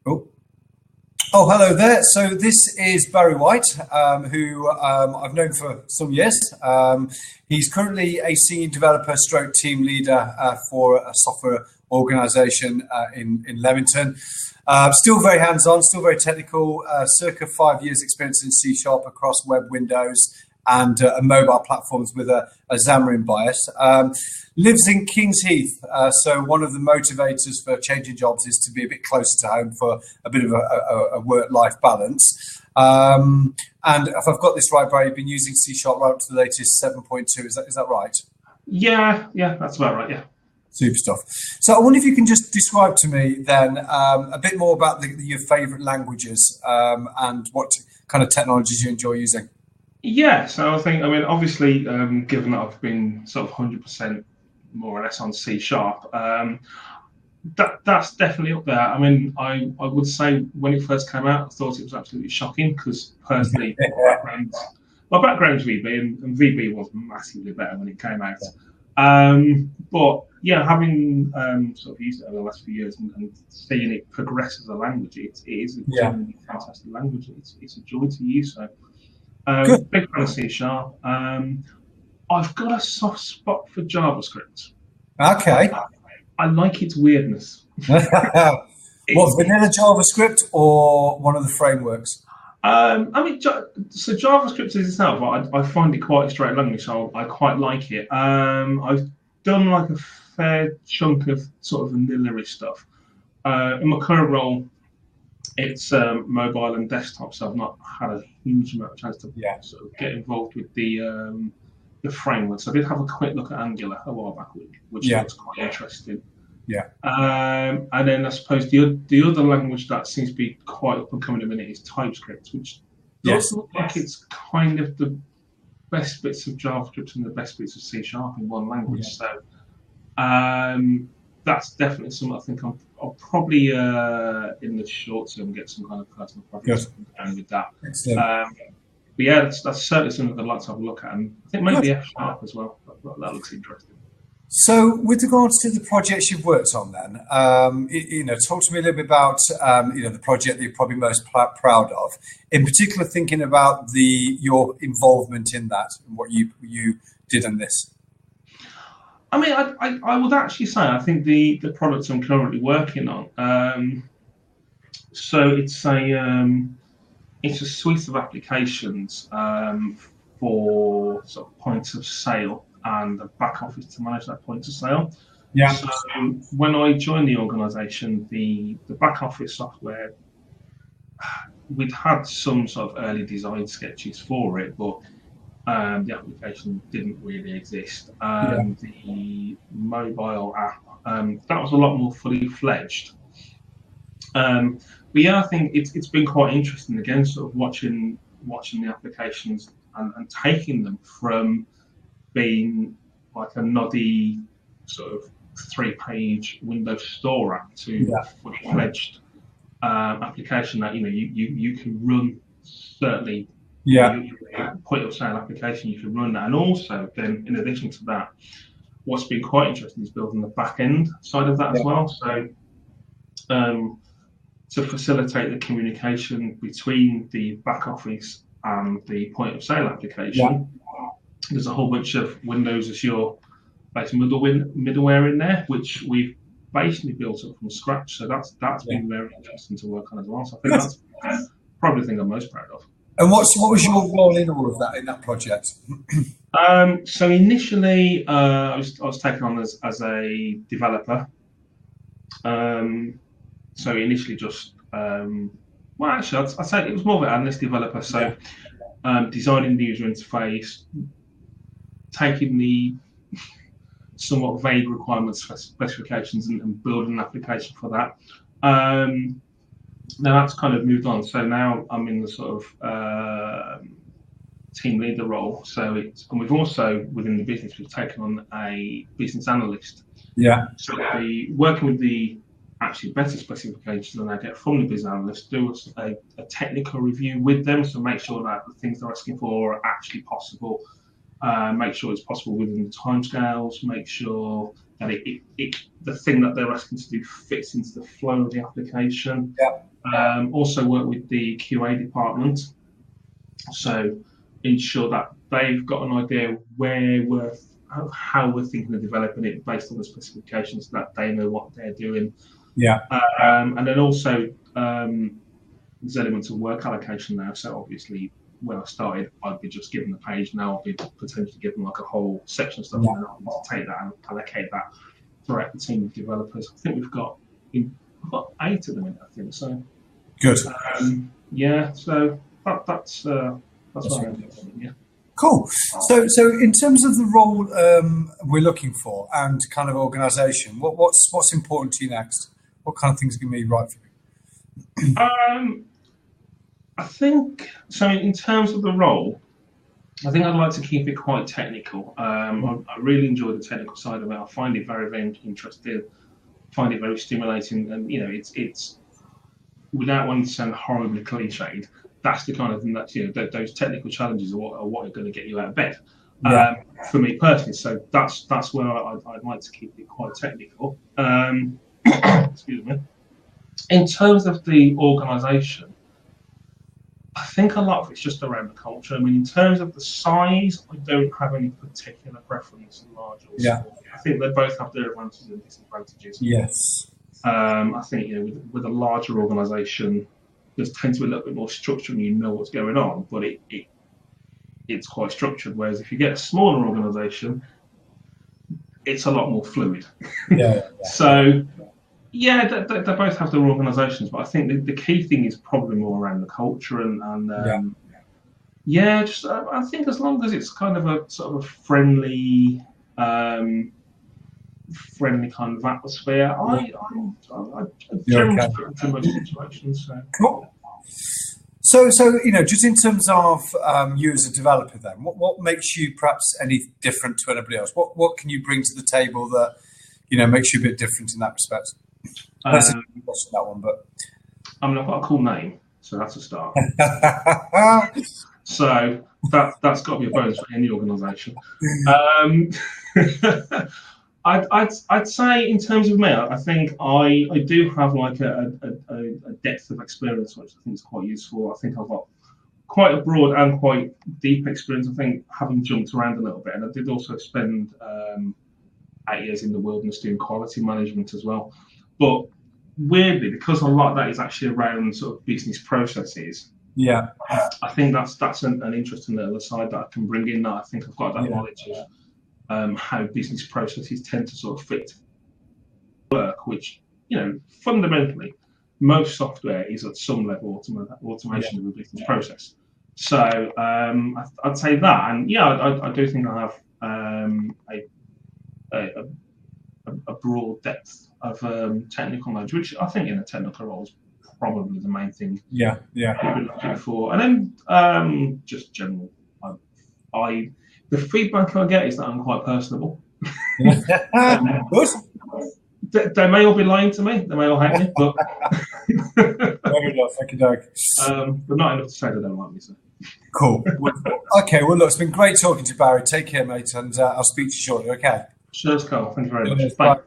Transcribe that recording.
Oh, oh, hello there. So this is Barry White, who I've known for some years. He's currently a senior developer stroke team leader for a software organization in Leamington. Still very hands-on, still very technical, circa 5 years experience in C Sharp across web, Windows, and mobile platforms with a Xamarin bias. Lives in Kings Heath, so one of the motivators for changing jobs is to be a bit closer to home for a bit of a work-life balance. And if I've got this right, Barry, you've been using C Sharp right up to the latest 7.2. Is that right? Yeah, that's about right. Yeah. Super stuff. So I wonder if you can just describe to me then a bit more about your favourite languages and what kind of technologies you enjoy using. Yeah, so I mean, obviously, given that I've been sort of 100% more or less on C Sharp, that's definitely up there. I mean, I would say when it first came out, I thought it was absolutely shocking because personally, my background's VB, and VB was massively better when it came out. But yeah, having sort of used it over the last few years and seeing it progress as a language, it is a Yeah. genuinely fantastic language. It's a joy to use. So Good. big fan of C Sharp. I've got a soft spot for JavaScript. Okay. I like its weirdness. What, vanilla JavaScript or one of the frameworks? I mean, so JavaScript is itself, I find it quite a straight language, so I quite like it. I've done like a fair chunk of sort of vanilla stuff. In my current role, it's mobile and desktop, so I've not had a huge amount of chance to Yeah. sort of get involved with the frameworks. I did have a quick look at Angular a while back, which Yeah. looks quite interesting. Yeah. And then I suppose the other language that seems to be quite up and coming in a minute is TypeScript, which Yes. does look like it's kind of the best bits of JavaScript and the best bits of C Sharp in one language. Yeah. So that's definitely something I think I'll probably in the short term get some kind of personal projects Good. going with that. Excellent. But yeah, that's certainly something I'd like to have a look at, and I think maybe Good. F Sharp as well. That looks interesting. So, with regards to the projects you've worked on, then, talk to me a little bit about, the project that you're probably most proud of. In particular, thinking about your involvement in that and what you did in this. I mean, I would actually say I think the product I'm currently working on. So it's a suite of applications for sort of points of sale and the back office to manage that point of sale. Yeah. So when I joined the organisation, the back office software, we'd had some sort of early design sketches for it, but the application didn't really exist. Yeah. The mobile app, that was a lot more fully fledged. But yeah, I think it's been quite interesting again, sort of watching the applications and taking them from being like a noddy sort of 3-page Windows Store app to Yeah. a fully fledged application that you can run. Certainly, Yeah. point of sale application, you can run that, and also then in addition to that, what's been quite interesting is building the back end side of that as Yeah. well. So to facilitate the communication between the back office and the point of sale application, there's a whole bunch of Windows Azure based middleware in there, which we've basically built up from scratch. So that's been very interesting to work on as well. So I think that's probably the thing I'm most proud of. And what was your role in all of that in that project? So initially, I was taken on as a developer. So initially just, well, actually, I'd say it was more of an analyst developer. So designing the user interface, taking the somewhat vague requirements for specifications and building an application for that. Now that's kind of moved on. So now I'm in the sort of team leader role. And we've also within the business we've taken on a business analyst. Yeah. So working with the actually better specifications than I get from the business analyst, do a technical review with them, so make sure that the things they're asking for are actually possible. Make sure it's possible within the timescales. Make sure that the thing that they're asking to do fits into the flow of the application. Also work with the QA department, so ensure that they've got an idea how we're thinking of developing it based on the specifications, so that they know what they're doing. And then also there's elements of work allocation now. So obviously, when I started, I'd be just given the page. Now I'll be potentially given like a whole section of stuff, and then I'll need to take that and allocate that throughout the team of developers. I think we've got 8 at the minute, I think. So good. So that's what I'm doing. Yeah. Cool. So in terms of the role we're looking for and kind of organisation, what's important to you next? What kind of things are going to be right for you? I think so. In terms of the role, I think I'd like to keep it quite technical. I really enjoy the technical side of it. I find it very, very interesting. Find it very stimulating, and it's without wanting to sound horribly cliched, that's the kind of thing that those technical challenges are what are going to get you out of bed. For me personally, so that's where I'd like to keep it quite technical. Excuse me. In terms of the organisation, I think a lot of it's just around the culture. I mean, in terms of the size, I don't have any particular preference in large or small. I think they both have their advantages and disadvantages. Yes. I think with a larger organisation, there's tends to be a little bit more structure and you know what's going on, but it's quite structured. Whereas if you get a smaller organisation, it's a lot more fluid. So they both have their organisations, but I think the key thing is probably more around the culture and just I think as long as it's kind of a sort of a friendly kind of atmosphere, I generally to most situations. So. Cool. So just in terms of you as a developer, then what makes you perhaps any different to anybody else? What can you bring to the table that makes you a bit different in that respect? That's that one, but I mean, I've got a cool name, so that's a start. So that's got to be a bonus for any organisation. I'd say in terms of me, I think I do have like a depth of experience, which I think is quite useful. I think I've got quite a broad and quite deep experience. I think having jumped around a little bit, and I did also spend 8 years in the wilderness doing quality management as well. But weirdly, because a lot of that is actually around sort of business processes, I think that's an interesting little side that I can bring in. That I think I've got that knowledge of how business processes tend to sort of fit work, which fundamentally most software is at some level automation of a business process. So I'd say that, and I do think I have a broad depth of technical knowledge, which I think in a technical role is probably the main thing you're looking for. And then just general, the feedback I get is that I'm quite personable. They may all be lying to me, they may all hate me, but but not enough to say they don't like me. So. Cool. Okay, well look, it's been great talking to you, Barry. Take care, mate, and I'll speak to you shortly. Okay. Cheers, Carl. Thank you very much. Bye.